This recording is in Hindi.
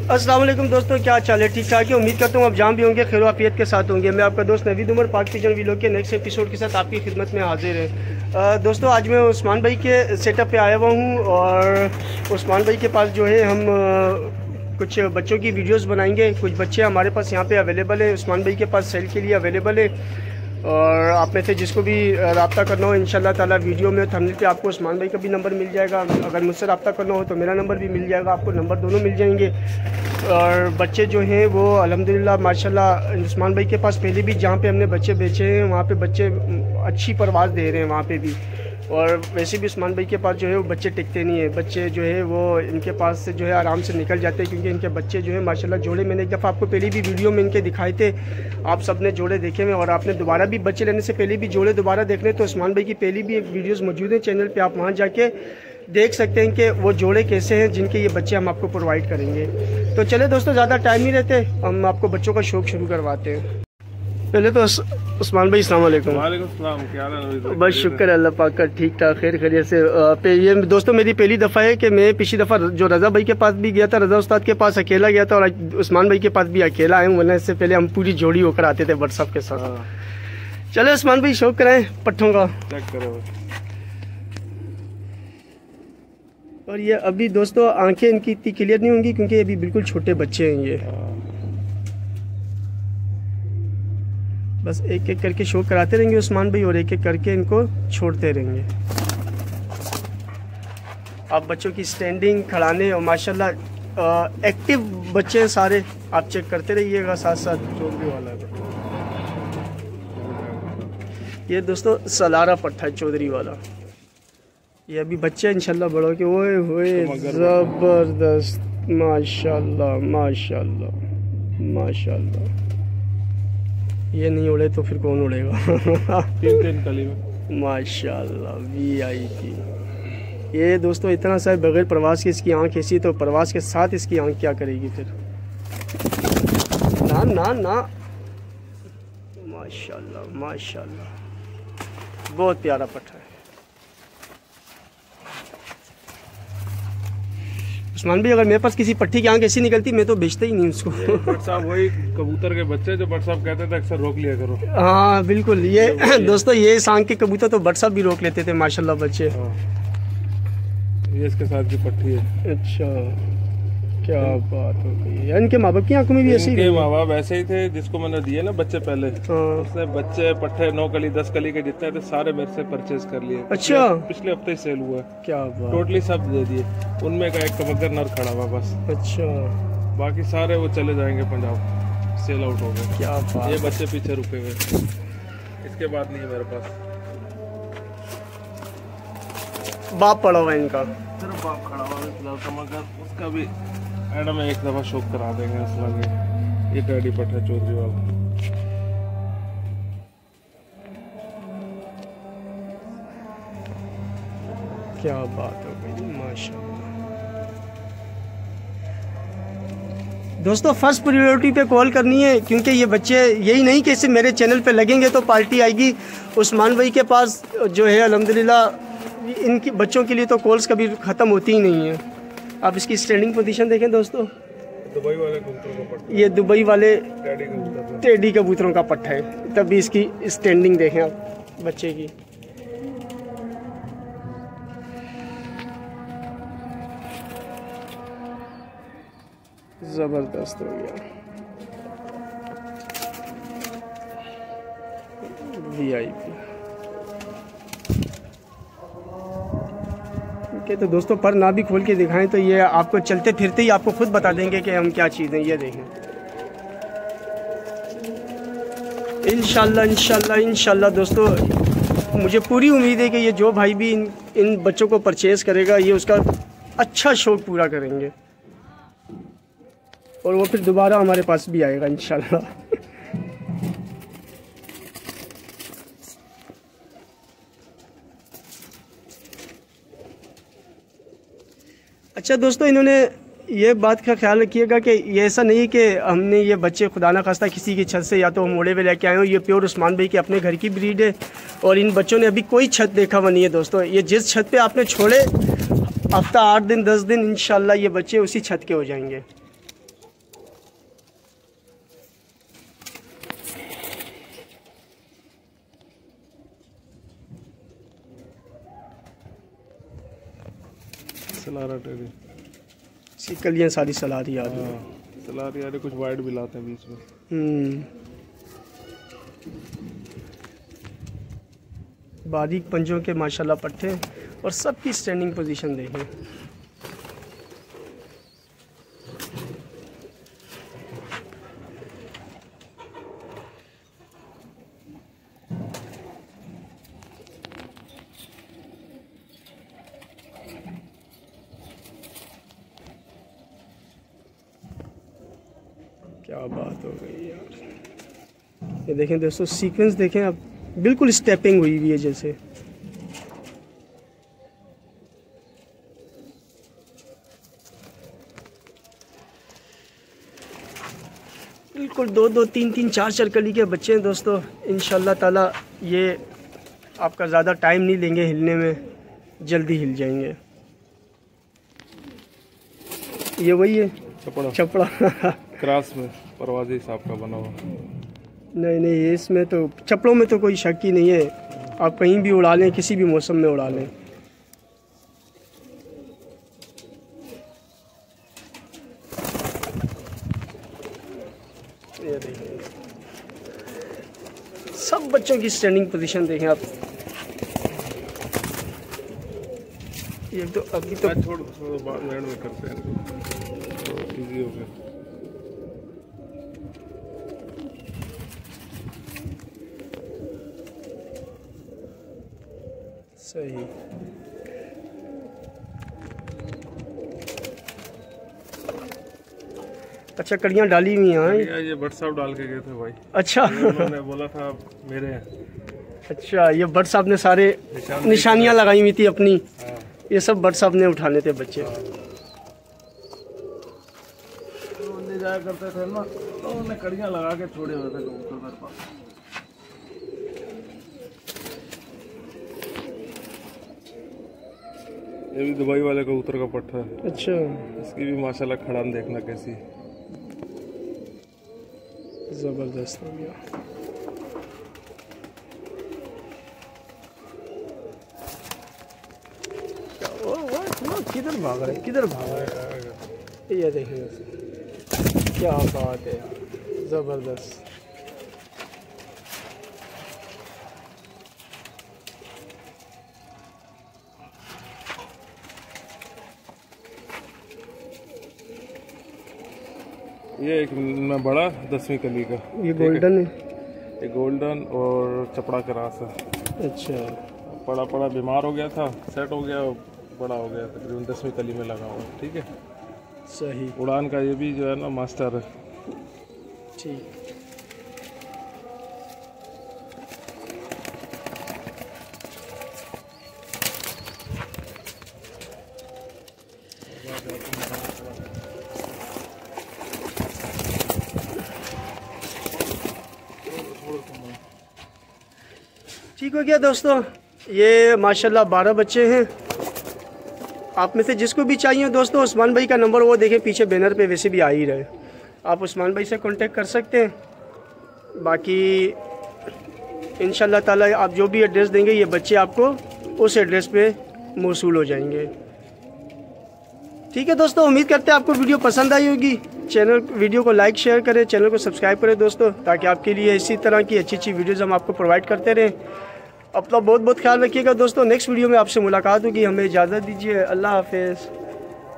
अस्सलाम वालेकुम दोस्तों, क्या चाल है? ठीक ठाक है। उम्मीद करता हूँ आप जहाँ भी होंगे खैर आफियत के साथ होंगे। मैं आपका दोस्त नवीद उमर पाक पिजन वीलॉग के नेक्स्ट एपिसोड के साथ आपकी खिदमत में हाजिर है। दोस्तों आज मैं उस्मान भाई के सेटअप पे आया हुआ हूँ और उस्मान भाई के पास जो है हम कुछ बच्चों की वीडियोस बनाएंगे। कुछ बच्चे हमारे पास यहाँ पे अवेलेबल है, उस्मान भाई के पास सेल के लिए अवेलेबल है। और आप में से जिसको भी रब्ता करना हो इंशाल्लाह ताला वीडियो में थंबनेल पे आपको उस्मान भाई का भी नंबर मिल जाएगा। अगर मुझसे रब्ता करना हो तो मेरा नंबर भी मिल जाएगा, आपको नंबर दोनों मिल जाएंगे। और बच्चे जो हैं वो अल्हम्दुलिल्लाह माशाल्लाह उस्मान भाई के पास पहले भी जहाँ पे हमने बच्चे बेचे हैं वहाँ पे बच्चे अच्छी परवाज़ दे रहे हैं वहाँ पे भी। और वैसे भी उस्मान भाई के पास जो है वो बच्चे टिकते नहीं है, बच्चे जो है वो इनके पास से जो है आराम से निकल जाते हैं क्योंकि इनके बच्चे जो है माशाल्लाह जोड़े मैंने एक दफ़ा आपको पहले भी वीडियो में इनके दिखाए थे, आप सब ने जोड़े देखे हुए और आपने दोबारा भी बच्चे लेने से पहले भी जोड़े दोबारा देखने तो उस्मान भाई की पहली भी एक वीडियोज़ मौजूद है चैनल पर, आप वहाँ जाके देख सकते हैं कि वो जोड़े कैसे हैं जिनके ये बच्चे हम आपको प्रोवाइड करेंगे। तो चले दोस्तों ज़्यादा टाइम नहीं रहते, हम आपको बच्चों का शौक़ शुरू करवाते हैं। पहले तो उस्मान भाई अस्सलाम वालेकुम। वालेकुम सलाम, क्या हाल है? बस शुक्र अल्लाह पाक का, ठीक ठाक खैर खैरियत से। ये दोस्तों मेरी पहली दफ़ा है कि मैं पिछली दफ़ा जो रज़ा भाई के पास भी गया था, रज़ा उस्ताद के पास अकेला गया था और उस्मान भाई के पास भी अकेला आया हूँ, वरना इससे पहले हम पूरी जोड़ी होकर आते थे व्हाट्सअप के साथ। चलो उस्मान भाई शौक कराएं पट्ठों का। चेक करो। और ये अभी दोस्तों आंखें इनकी इतनी क्लियर नहीं होंगी क्योंकि अभी बिल्कुल छोटे बच्चे हैं ये, बस एक एक करके शो कराते रहेंगे उस्मान भाई और एक एक करके इनको छोड़ते रहेंगे। आप बच्चों की स्टैंडिंग खड़ाने और माशाल्लाह एक्टिव बच्चे हैं सारे, आप चेक करते रहिएगा साथ साथ। चौधरी वाला ये दोस्तों सलारा पट्ठा है चौधरी वाला, ये अभी बच्चे इंशाल्लाह बड़ो के। ओए होए ज़बरदस्त, माशाल्लाह माशाल्लाह माशाल्लाह। ये नहीं उड़े तो फिर कौन उड़ेगा? तीन कली में माशाल्लाह VIP। ये दोस्तों इतना सा बगैर प्रवास के इसकी आंख ऐसी, तो प्रवास के साथ इसकी आंख क्या करेगी फिर? ना ना ना, माशाल्लाह माशाल्लाह, बहुत प्यारा पट्टा है। उस्मान भाई अगर मेरे पास किसी पट्टी की आंख ऐसी निकलती मैं तो बेचता ही नहीं उसको। बट साहब वही कबूतर के बच्चे जो बट साहब कहते थे अक्सर रोक लिया करो। हाँ बिल्कुल, ये दोस्तों ये इस आंख के कबूतर तो बट साहब भी रोक लेते थे माशाल्लाह बच्चे। ये इसके साथ की पट्टी है। अच्छा क्या बात हो गई। इनके माँ बाप की आंखों में भी ऐसे ही? माँ बाप ऐसे ही थे जिसको मैंने दिए ना बच्चे पहले, उसने बच्चे पट्टे 9 कली 10 कली के जितने थे सारे मेरे से परचेज कर लिए। अच्छा, पिछले हफ्ते ही सेल हुआ। क्या बात, टोटली सब दे दिए। उनमें का एक कबगर नर खड़ा हुआ बस। अच्छा, बाकी सारे वो चले जाएंगे पंजाब, सेल आउट हो गए। क्या बात। ये बच्चे पीछे रुके हुए, इसके बाद नहीं है मेरे पास। बाप पड़ा हुआ इनका, सिर्फ बाप खड़ा हुआ है कबगर, उसका भी मैडम एक दफा शौक करा देंगे असला। ये डैडी पट्टा चौधरी वाला। क्या बात हो गई माशाल्लाह। दोस्तों फर्स्ट प्रायोरिटी पे कॉल करनी है क्योंकि ये बच्चे यही नहीं कि सिर्फ मेरे चैनल पे लगेंगे तो पार्टी आएगी। उस्मान भाई के पास जो है अल्हम्दुलिल्लाह इनकी बच्चों के लिए तो कॉल्स कभी ख़त्म होती ही नहीं है। आप इसकी स्टैंडिंग पोजीशन देखें दोस्तों, दुबई वाले कबूतरों का पट्टा, ये दुबई वाले टेडी कबूतरों का पट्टा है। तब भी इसकी स्टैंडिंग देखें आप बच्चे की। जबरदस्त हो गया VIP। तो दोस्तों पर ना भी खोल के दिखाएं तो ये आपको चलते फिरते ही आपको खुद बता देंगे कि हम क्या चीज़ हैं। ये देखें इंशाल्लाह इंशाल्लाह इंशाल्लाह दोस्तों मुझे पूरी उम्मीद है कि ये जो भाई भी इन बच्चों को परचेज़ करेगा ये उसका अच्छा शौक़ पूरा करेंगे और वो फिर दोबारा हमारे पास भी आएगा इंशाल्लाह। अच्छा दोस्तों इन्होंने ये बात का ख्याल रखिएगा कि ये ऐसा नहीं कि हमने ये बच्चे खुदा ना खास्ता किसी की छत से या तो मोड़े में लेके आए हो। ये प्योर उस्मान भाई के अपने घर की ब्रीड है और इन बच्चों ने अभी कोई छत देखा हुआ नहीं है दोस्तों। ये जिस छत पे आपने छोड़े हफ्ता 8 दिन 10 दिन इंशाल्लाह ये बच्चे उसी छत के हो जाएंगे। सलारा टेडी। इसकी कलियाँ सारी सलारी आ रही हैं। सलारी आ रही, कुछ वाइट भी लाते हैं बीच में। बारीक पंजों के माशाल्लाह पट्टे और सबकी स्टैंडिंग पोजीशन देखें। क्या बात हो गई यार। ये देखें दोस्तों, सीक्वेंस देखें आप, बिल्कुल स्टेपिंग हुई हुई है जैसे। बिल्कुल 2-2, 3-3, 4-4 कली के बच्चे हैं दोस्तों। इंशाल्लाह ताला ये आपका ज़्यादा टाइम नहीं लेंगे हिलने में, जल्दी हिल जाएंगे। ये वही है छपड़ा क्रॉस में परवाज़ी हिसाब का बना हुआ। नहीं, इसमें तो चप्पलों में तो कोई शक ही नहीं है। आप कहीं भी उड़ा लें, किसी भी मौसम में उड़ा लें। ये देखिए, सब बच्चों की स्टैंडिंग पोजीशन देखें आप। ये तो अभी तो छोड़ बाद में करते हैं तो इजी हो गया। सही। अच्छा, कड़ियाँ डाली हुई हैं। ये बट साहब डाल के गए थे भाई। अच्छा, उन्होंने बोला था मेरे हैं। अच्छा, ये बट साहब ने सारे निशानियाँ लगाई हुई थी अपनी। ये सब बट साहब ने उठाने थे बच्चे। ले जाया करते थे ना, तो उन्होंने कड़ियाँ लगा के छोड़े हुए थे कबूतर पास। ये भी दुबई वाले कबूतर का पट्टा है। अच्छा, इसकी भी माशाल्लाह खड़ान देखना कैसी जबरदस्त हो गया। किधर भाग रहा है, किधर भाग रहा है। ये देखिए क्या बात है, जबरदस्त। ये एक मैं बड़ा 10वीं कली का, ये गोल्डन है। ये गोल्डन और चपड़ा क्रास है। अच्छा, पड़ा बीमार हो गया था, सेट हो गया, बड़ा हो गया, तकरीबन 10वीं कली में लगा हुआ। ठीक है, सही। उड़ान का ये भी जो है ना मास्टर है। ठीक। ठीक हो गया दोस्तों, ये माशाल्लाह 12 बच्चे हैं। आप में से जिसको भी चाहिए दोस्तों, उस्मान भाई का नंबर वो देखें पीछे बैनर पे वैसे भी आ ही रहे, आप उस्मान भाई से कांटेक्ट कर सकते हैं। बाकी इंशाल्लाह ताला आप जो भी एड्रेस देंगे ये बच्चे आपको उस एड्रेस पे मौसूल हो जाएंगे। ठीक है दोस्तों, उम्मीद करते हैं आपको वीडियो पसंद आई होगी। वीडियो को लाइक शेयर करें, चैनल को सब्सक्राइब करें दोस्तों, ताकि आपके लिए इसी तरह की अच्छी वीडियोज़ हम आपको प्रोवाइड करते रहें। अपना बहुत ख्याल रखिएगा दोस्तों। नेक्स्ट वीडियो में आपसे मुलाकात होगी। हमें इजाज़त दीजिए। अल्लाह हाफिज़।